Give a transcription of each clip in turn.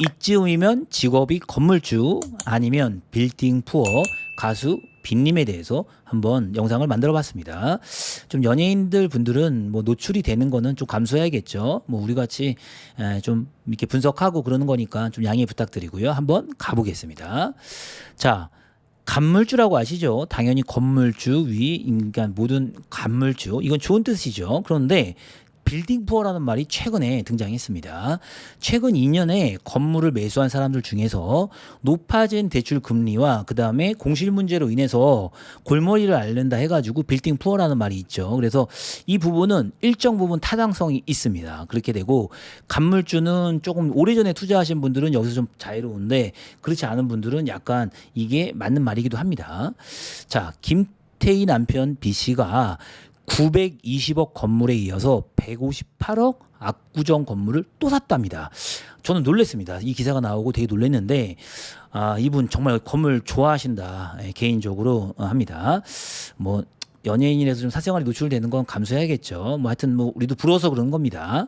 이쯤이면 직업이 건물주 아니면 빌딩 푸어 가수 빈님에 대해서 한번 영상을 만들어 봤습니다. 좀 연예인들 분들은 뭐 노출이 되는 거는 좀 감수해야겠죠. 뭐 우리 같이 좀 이렇게 분석하고 그러는 거니까 좀 양해 부탁드리고요. 한번 가보겠습니다. 자, 간물주라고 아시죠? 당연히 건물주 위 인간 모든 간물주 이건 좋은 뜻이죠. 그런데 빌딩 푸어라는 말이 최근에 등장했습니다. 최근 2년에 건물을 매수한 사람들 중에서 높아진 대출 금리와 그 다음에 공실 문제로 인해서 골머리를 앓는다 해가지고 빌딩 푸어라는 말이 있죠. 그래서 이 부분은 일정 부분 타당성이 있습니다. 그렇게 되고 간물주는 조금 오래전에 투자하신 분들은 여기서 좀 자유로운데 그렇지 않은 분들은 약간 이게 맞는 말이기도 합니다. 자, 김태희 남편 B 씨가 920억 건물에 이어서 158억 압구정 건물을 또 샀답니다. 저는 놀랐습니다. 이 기사가 나오고 되게 놀랐는데 이분 정말 건물 좋아하신다. 개인적으로 합니다. 뭐 연예인이라서 좀 사생활이 노출되는 건 감수해야겠죠. 뭐 하여튼 뭐 우리도 부러워서 그런 겁니다.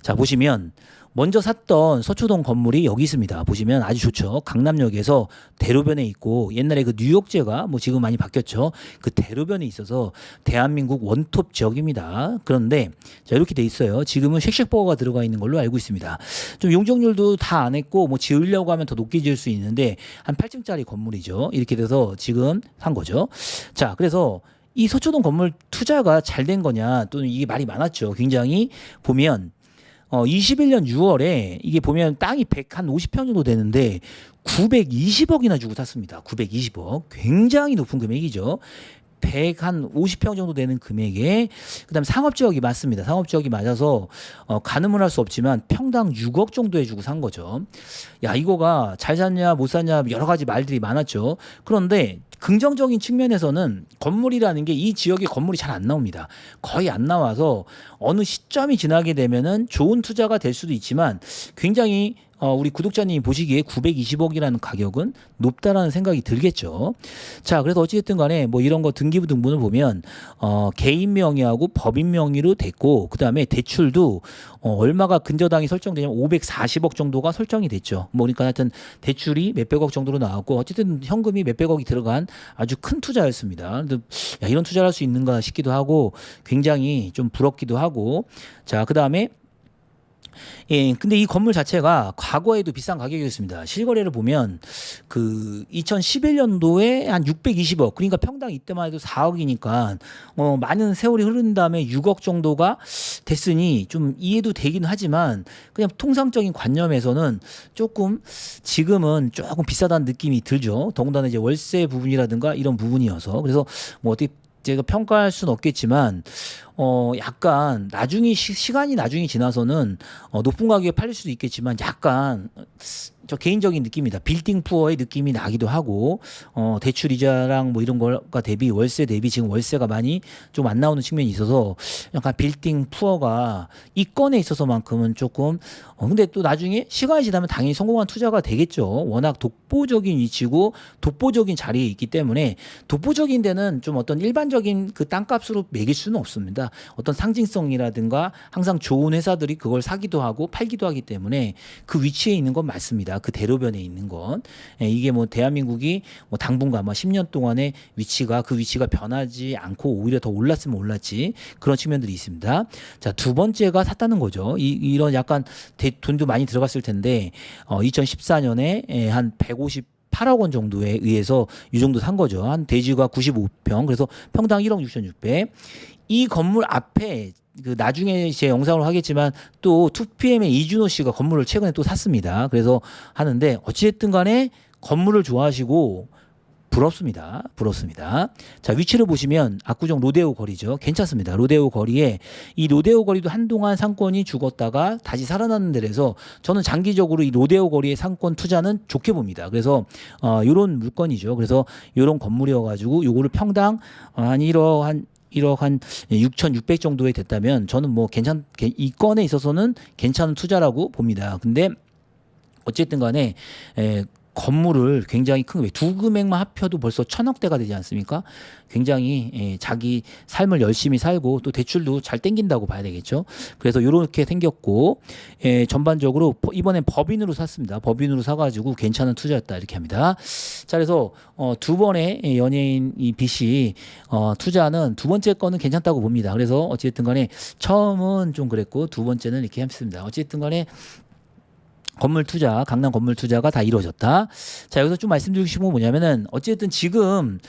자, 보시면 먼저 샀던 서초동 건물이 여기 있습니다. 보시면 아주 좋죠. 강남역에서 대로변에 있고 옛날에 그 뉴욕제가 뭐 지금 많이 바뀌었죠. 그 대로변에 있어서 대한민국 원톱 지역입니다. 그런데 자, 이렇게 돼 있어요. 지금은 쉑쉑버거가 들어가 있는 걸로 알고 있습니다. 좀 용적률도 다 안 했고 뭐 지으려고 하면 더 높게 지을 수 있는데 한 8층짜리 건물이죠. 이렇게 돼서 지금 산 거죠. 자, 그래서 이 서초동 건물 투자가 잘 된 거냐 또는 이게 말이 많았죠. 굉장히 보면 21년 6월에 이게 보면 땅이 150평 정도 되는데 920억이나 주고 샀습니다. 920억. 굉장히 높은 금액이죠. 150평 정도 되는 금액에 그다음 상업지역이 맞습니다. 상업지역이 맞아서 가늠을 할 수 없지만 평당 6억 정도 해주고 산 거죠. 야, 이거가 잘 샀냐 못 샀냐 여러 가지 말들이 많았죠. 그런데 긍정적인 측면에서는 건물이라는 게 이 지역에 건물이 잘 안 나옵니다. 거의 안 나와서 어느 시점이 지나게 되면은 좋은 투자가 될 수도 있지만 굉장히 우리 구독자님이 보시기에 920억이라는 가격은 높다라는 생각이 들겠죠. 자, 그래서 어찌됐든 간에 뭐 이런 거 등기부 등본을 보면 개인 명의하고 법인 명의로 됐고 그다음에 대출도 얼마가 근저당이 설정되냐면 540억 정도가 설정이 됐죠. 뭐 그러니까 하여튼 대출이 몇백억 정도로 나왔고 어쨌든 현금이 몇백억이 들어간 아주 큰 투자였습니다. 근데 야, 이런 투자를 할 수 있는가 싶기도 하고 굉장히 좀 부럽기도 하고 자, 그다음에 예, 근데 이 건물 자체가 과거에도 비싼 가격이었습니다. 실거래를 보면 그 2011년도에 한 620억, 그러니까 평당 이때만 해도 4억이니까 많은 세월이 흐른 다음에 6억 정도가 됐으니 좀 이해도 되긴 하지만 그냥 통상적인 관념에서는 조금 지금은 조금 비싸다는 느낌이 들죠. 더군다나 이제 월세 부분이라든가 이런 부분이어서 그래서 뭐 어떻게 제가 평가할 수는 없겠지만 약간 나중에 시간이 나중에 지나서는 높은 가격에 팔릴 수도 있겠지만 약간 저 개인적인 느낌이다. 빌딩 푸어의 느낌이 나기도 하고 대출 이자랑 뭐 이런 거가 대비 월세 대비 지금 월세가 많이 좀 안 나오는 측면이 있어서 약간 빌딩 푸어가 이 건에 있어서만큼은 조금 근데 또 나중에 시간이 지나면 당연히 성공한 투자가 되겠죠. 워낙 독보적인 위치고 독보적인 자리에 있기 때문에 독보적인 데는 좀 어떤 일반적인 그 땅값으로 매길 수는 없습니다. 어떤 상징성이라든가 항상 좋은 회사들이 그걸 사기도 하고 팔기도 하기 때문에 그 위치에 있는 건 맞습니다. 그 대로변에 있는 건 이게 뭐 대한민국이 뭐 당분간 뭐 10년 동안의 위치가 그 위치가 변하지 않고 오히려 더 올랐으면 올랐지 그런 측면들이 있습니다. 자, 두 번째가 샀다는 거죠. 이런 약간 돈도 많이 들어갔을 텐데 2014년에 한 158억 원 정도에 의해서 이 정도 산 거죠. 한 대지가 95평 그래서 평당 1억 6,600. 이 건물 앞에 그 나중에 제 영상으로 하겠지만 또 2PM의 이준호 씨가 건물을 최근에 또 샀습니다. 그래서 하는데 어찌됐든 간에 건물을 좋아하시고 부럽습니다. 부럽습니다. 자, 위치를 보시면 압구정 로데오 거리죠. 괜찮습니다. 로데오 거리에 이 로데오 거리도 한동안 상권이 죽었다가 다시 살아나는 데라서 저는 장기적으로 이 로데오 거리의 상권 투자는 좋게 봅니다. 그래서 요런 물건이죠. 그래서 요런 건물이어 가지고 요거를 평당 한 1억 한 6,600 정도에 됐다면 저는 뭐 이 건에 있어서는 괜찮은 투자라고 봅니다. 근데 어쨌든 간에 건물을 굉장히 큰 두 금액만 합쳐도 벌써 1,000억대가 되지 않습니까? 굉장히 자기 삶을 열심히 살고 또 대출도 잘 땡긴다고 봐야 되겠죠. 그래서 이렇게 생겼고 전반적으로 이번엔 법인으로 샀습니다. 법인으로 사가지고 괜찮은 투자였다 이렇게 합니다. 자, 그래서 두 번의 연예인 이 빚이 투자는 두 번째 거는 괜찮다고 봅니다. 그래서 어쨌든 간에 처음은 좀 그랬고 두 번째는 이렇게 했습니다. 어쨌든 간에 건물 투자, 강남 건물 투자가 다 이루어졌다. 자, 여기서 좀 말씀드리고 싶은 건 뭐냐면은 어쨌든 지금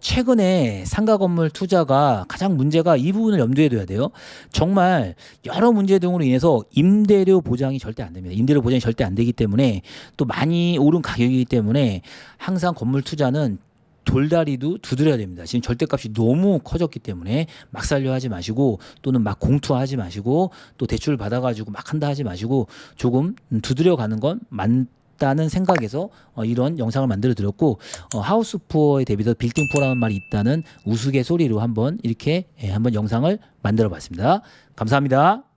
최근에 상가 건물 투자가 가장 문제가 이 부분을 염두에 둬야 돼요. 정말 여러 문제 등으로 인해서 임대료 보장이 절대 안 됩니다. 임대료 보장이 절대 안 되기 때문에 또 많이 오른 가격이기 때문에 항상 건물 투자는 돌다리도 두드려야 됩니다. 지금 절대값이 너무 커졌기 때문에 막 살려 하지 마시고 또는 막 공투하지 마시고 또 대출을 받아가지고 막 한다 하지 마시고 조금 두드려 가는 건 맞다는 생각에서 이런 영상을 만들어 드렸고 하우스 푸어에 대비해서 빌딩 푸어라는 말이 있다는 우스갯소리로 한번 이렇게 한번 영상을 만들어 봤습니다. 감사합니다.